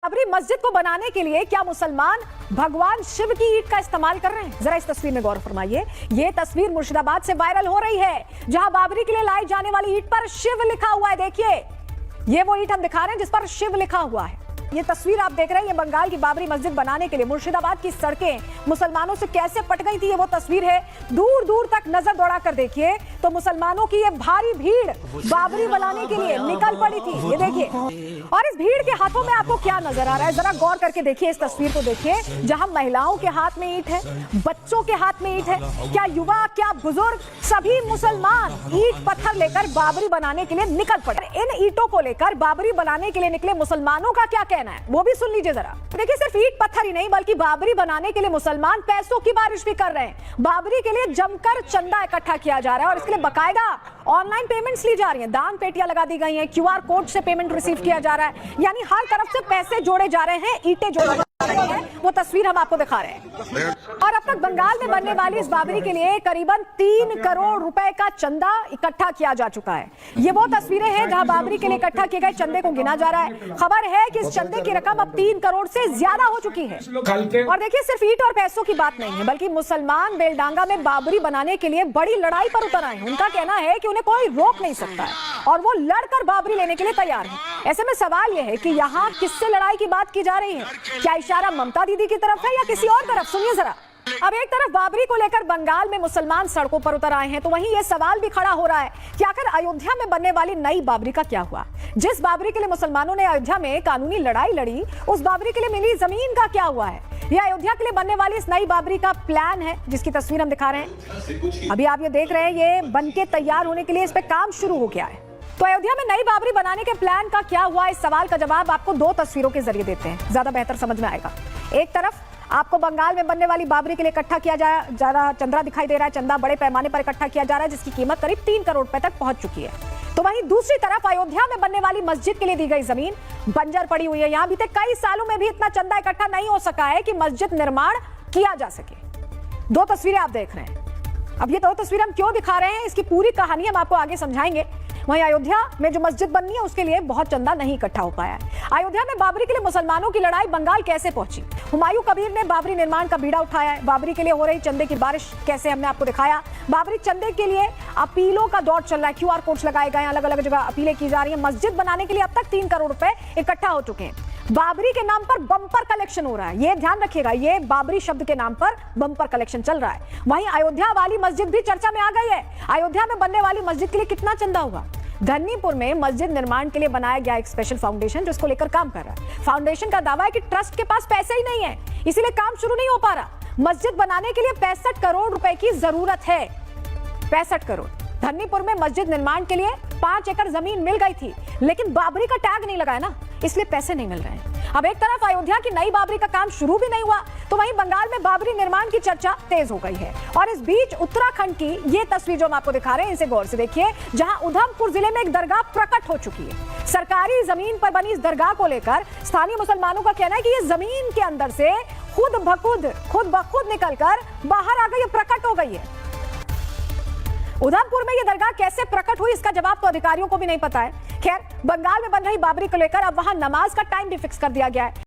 बाबरी मस्जिद को बनाने के लिए क्या मुसलमान भगवान शिव की ईंट का इस्तेमाल कर रहे हैं? जरा इस तस्वीर में गौर फरमाइए। ये तस्वीर मुर्शिदाबाद से वायरल हो रही है, जहां बाबरी के लिए लाई जाने वाली ईंट पर शिव लिखा हुआ है। देखिए, ये वो ईंट हम दिखा रहे हैं जिस पर शिव लिखा हुआ है। ये तस्वीर आप देख रहे हैं, ये बंगाल की बाबरी मस्जिद बनाने के लिए मुर्शिदाबाद की सड़कें मुसलमानों से कैसे पट गई थी, ये वो तस्वीर है। दूर दूर तक नजर दौड़ा कर देखिए तो मुसलमानों की ये भारी भीड़ बाबरी बनाने के लिए निकल पड़ी थी। ये देखिए, और इस भीड़ के हाथों में आपको क्या नजर आ रहा है, जरा गौर करके देखिए इस तस्वीर को। देखिए, जहां महिलाओं के हाथ में ईंट है, बच्चों के हाथ में ईंट है, क्या युवा क्या बुजुर्ग, सभी मुसलमान ईंट पत्थर लेकर बाबरी बनाने के लिए निकल पड़े। इन ईंटों को लेकर बाबरी बनाने के लिए निकले मुसलमानों का क्या कहना है, वो भी सुन लीजिए जरा। देखिए, सिर्फ ईंट पत्थर ही नहीं बल्कि बाबरी बनाने के लिए मुसलमान पैसों की बारिश भी कर रहे हैं। बाबरी के लिए जमकर चंदा इकट्ठा किया जा रहा है और इसके लिए बकायदा ऑनलाइन पेमेंट्स ली जा रही हैं, दान पेटियां लगा दी गई हैं, क्यूआर कोड से पेमेंट रिसीव किया जा रहा है, यानी हर तरफ से पैसे जोड़े जा रहे हैं, ईंटें जोड़ी जा रही हैं। वो तस्वीर हम आपको दिखा रहे हैं। और अब तक बंगाल में बनने वाली इस बाबरी के लिए करीबन 3 करोड़ रुपए का चंदा इकट्ठा किया जा चुका है। ये वो तस्वीरें हैं जहां बाबरी के लिए इकट्ठा किए गए चंदे को गिना जा रहा है। खबर है कि इस चंदे की रकम अब 3 करोड़ से ज्यादा हो चुकी है। और देखिए, सिर्फ ईंट और पैसों की बात नहीं है, बल्कि मुसलमान बेलडांगा में बाबरी बनाने के लिए बड़ी लड़ाई पर उतर आए हैं। उनका कहना है कि उन्हें कोई रोक नहीं सकता है और वो लड़कर बाबरी लेने के लिए तैयार है। ऐसे में सवाल यह है कि यहाँ किससे लड़ाई की बात की जा रही है? क्या इशारा ममता दीदी की तरफ है या किसी और तरफ? सुनिए जरा। अब एक तरफ बाबरी को लेकर बंगाल में मुसलमान सड़कों पर उतर आए हैं, तो वहीं यह सवाल भी खड़ा हो रहा है कि आखिर अयोध्या में बनने वाली नई बाबरी का क्या हुआ? जिस बाबरी के लिए मुसलमानों ने अयोध्या में कानूनी लड़ाई लड़ी, उस बाबरी के लिए मिली जमीन का क्या हुआ है? यह अयोध्या के लिए बनने वाली इस नई बाबरी का प्लान है, जिसकी तस्वीर हम दिखा रहे हैं। अभी आप ये देख रहे हैं, ये बनके तैयार होने के लिए इस पे काम शुरू हो गया है। तो अयोध्या में नई बाबरी बनाने के प्लान का क्या हुआ, इस सवाल का जवाब आपको 2 तस्वीरों के जरिए देते हैं, ज्यादा बेहतर समझ में आएगा। एक तरफ आपको बंगाल में बनने वाली बाबरी के लिए इकट्ठा किया जा रहा चंदा दिखाई दे रहा है। चंदा बड़े पैमाने पर इकट्ठा किया जा रहा है, जिसकी कीमत करीब 3 करोड़ रुपए तक पहुंच चुकी है। तो वहीं दूसरी तरफ अयोध्या में बनने वाली मस्जिद के लिए दी गई जमीन बंजर पड़ी हुई है। यहां बीते कई सालों में भी इतना चंदा इकट्ठा नहीं हो सका है कि मस्जिद निर्माण किया जा सके। 2 तस्वीरें आप देख रहे हैं। अब ये 2 तस्वीरें हम क्यों दिखा रहे हैं, इसकी पूरी कहानी हम आपको आगे समझाएंगे। वहीं अयोध्या में जो मस्जिद बननी है उसके लिए बहुत चंदा नहीं इकट्ठा हो पाया है। अयोध्या में बाबरी के लिए मुसलमानों की लड़ाई बंगाल कैसे पहुंची? हुमायूं कबीर ने बाबरी निर्माण का बीड़ा उठाया है। बाबरी के लिए हो रही चंदे की बारिश कैसे, हमने आपको दिखाया। बाबरी चंदे के लिए अपीलों का दौर चल रहा है, क्यूआर कोड्स लगाए गए हैं, अलग अलग जगह अपीलें की जा रही है। मस्जिद बनाने के लिए अब तक 3 करोड़ रुपए इकट्ठा हो चुके हैं। बाबरी के नाम पर बम्पर कलेक्शन हो रहा है, ये ध्यान रखिएगा, ये बाबरी शब्द के नाम पर बम्पर कलेक्शन चल रहा है। वहीं अयोध्या वाली मस्जिद भी चर्चा में आ गई है। अयोध्या में बनने वाली मस्जिद के लिए कितना चंदा होगा? धन्नीपुर में मस्जिद निर्माण के लिए बनाया गया एक स्पेशल फाउंडेशन जो इसको लेकर काम कर रहा है। फाउंडेशन का दावा है कि ट्रस्ट के पास पैसे ही नहीं है, इसीलिए काम शुरू नहीं हो पा रहा। मस्जिद बनाने के लिए 65 करोड़ रुपए की जरूरत है। 65 करोड़। धन्नीपुर में मस्जिद निर्माण के लिए 5 एकड़ जमीन मिल गई थी, लेकिन बाबरी का टैग नहीं लगाया ना, इसलिए पैसे नहीं मिल रहे हैं। अब एक तरफ अयोध्या की नई बाबरी का काम शुरू भी नहीं हुआ, तो वहीं बंगाल में बाबरी निर्माण की चर्चा तेज हो गई है। और इस बीच उत्तराखंड की ये तस्वीर जो हम आपको दिखा रहे हैं, इसे गौर से देखिए, जहां उधमपुर जिले में एक दरगाह प्रकट हो चुकी है। सरकारी जमीन पर बनी इस दरगाह को लेकर स्थानीय मुसलमानों का कहना है कि ये जमीन के अंदर से खुद ब खुद निकलकर बाहर आ गई, प्रकट हो गई है। उधमपुर में यह दरगाह कैसे प्रकट हुई, इसका जवाब तो अधिकारियों को भी नहीं पता है। खैर, बंगाल में बन रही बाबरी को लेकर अब वहां नमाज का टाइम भी फिक्स कर दिया गया है।